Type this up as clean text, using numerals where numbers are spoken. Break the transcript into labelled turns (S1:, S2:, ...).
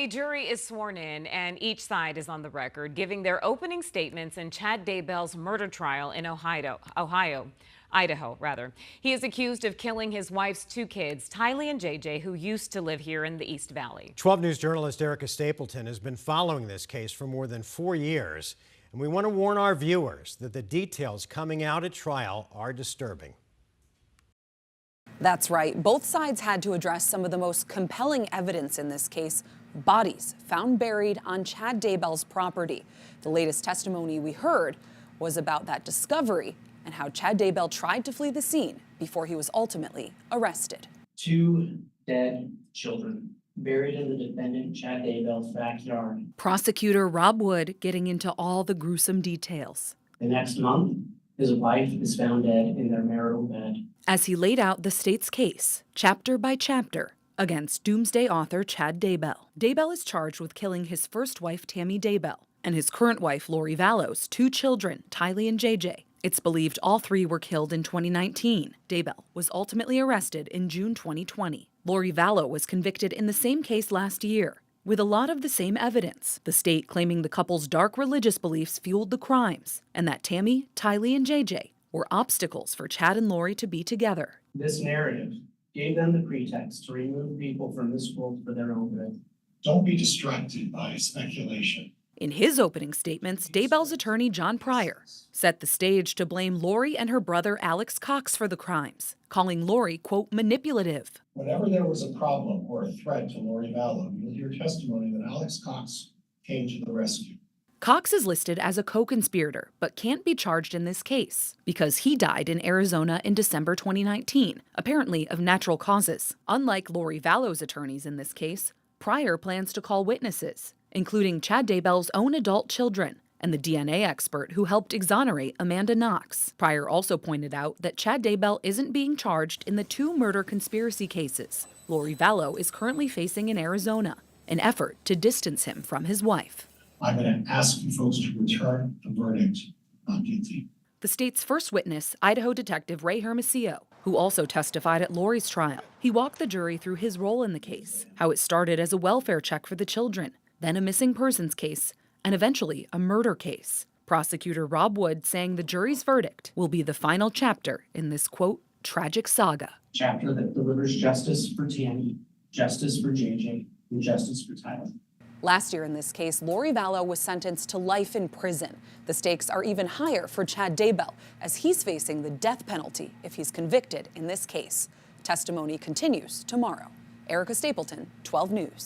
S1: A jury is sworn in, and each side is on the record giving their opening statements in Chad Daybell's murder trial in Idaho. He is accused of killing his wife's two kids, Tylee and JJ, who used to live here in the East Valley.
S2: 12 News journalist Erica Stapleton has been following this case for more than 4 years, and we want to warn our viewers that the details coming out at trial are disturbing.
S3: That's right. Both sides had to address some of the most compelling evidence in this case: bodies found buried on Chad Daybell's property. The latest testimony we heard was about that discovery and how Chad Daybell tried to flee the scene before he was ultimately arrested.
S4: 2 dead children buried in the defendant Chad Daybell's backyard.
S3: Prosecutor Rob Wood getting into all the gruesome details.
S4: The next month, his wife is found dead in their marital bed.
S3: As he laid out the state's case, chapter by chapter, against doomsday author Chad Daybell. Daybell is charged with killing his first wife, Tammy Daybell, and his current wife, Lori Vallow's 2 children, Tylee and JJ. It's believed all 3 were killed in 2019. Daybell was ultimately arrested in June 2020. Lori Vallow was convicted in the same case last year, with a lot of the same evidence, the state claiming the couple's dark religious beliefs fueled the crimes, and that Tammy, Tylee, and JJ were obstacles for Chad and Lori to be together.
S4: This narrative gave them the pretext to remove people from this world for their own good.
S5: Don't be distracted by speculation.
S3: In his opening statements, Daybell's attorney John Pryor set the stage to blame Lori and her brother Alex Cox for the crimes, calling Lori, quote, manipulative.
S5: Whenever there was a problem or a threat to Lori Vallow, you'll hear testimony that Alex Cox came to the rescue.
S3: Cox is listed as a co-conspirator, but can't be charged in this case because he died in Arizona in December 2019, apparently of natural causes. Unlike Lori Vallow's attorneys in this case, Pryor plans to call witnesses, including Chad Daybell's own adult children and the DNA expert who helped exonerate Amanda Knox. Pryor also pointed out that Chad Daybell isn't being charged in the 2 murder conspiracy cases Lori Vallow is currently facing in Arizona, an effort to distance him from his wife.
S5: I'm going to ask you folks to return the verdict not guilty.
S3: The state's first witness, Idaho detective Ray Hermosillo, who also testified at Lori's trial. He walked the jury through his role in the case, how it started as a welfare check for the children, then a missing persons case, and eventually a murder case. Prosecutor Rob Wood saying the jury's verdict will be the final chapter in this, quote, tragic saga.
S4: Chapter that delivers justice for Tammy, justice for JJ, and justice for Tylee.
S3: Last year in this case, Lori Vallow was sentenced to life in prison. The stakes are even higher for Chad Daybell, as he's facing the death penalty if he's convicted in this case. Testimony continues tomorrow. Erica Stapleton, 12 News.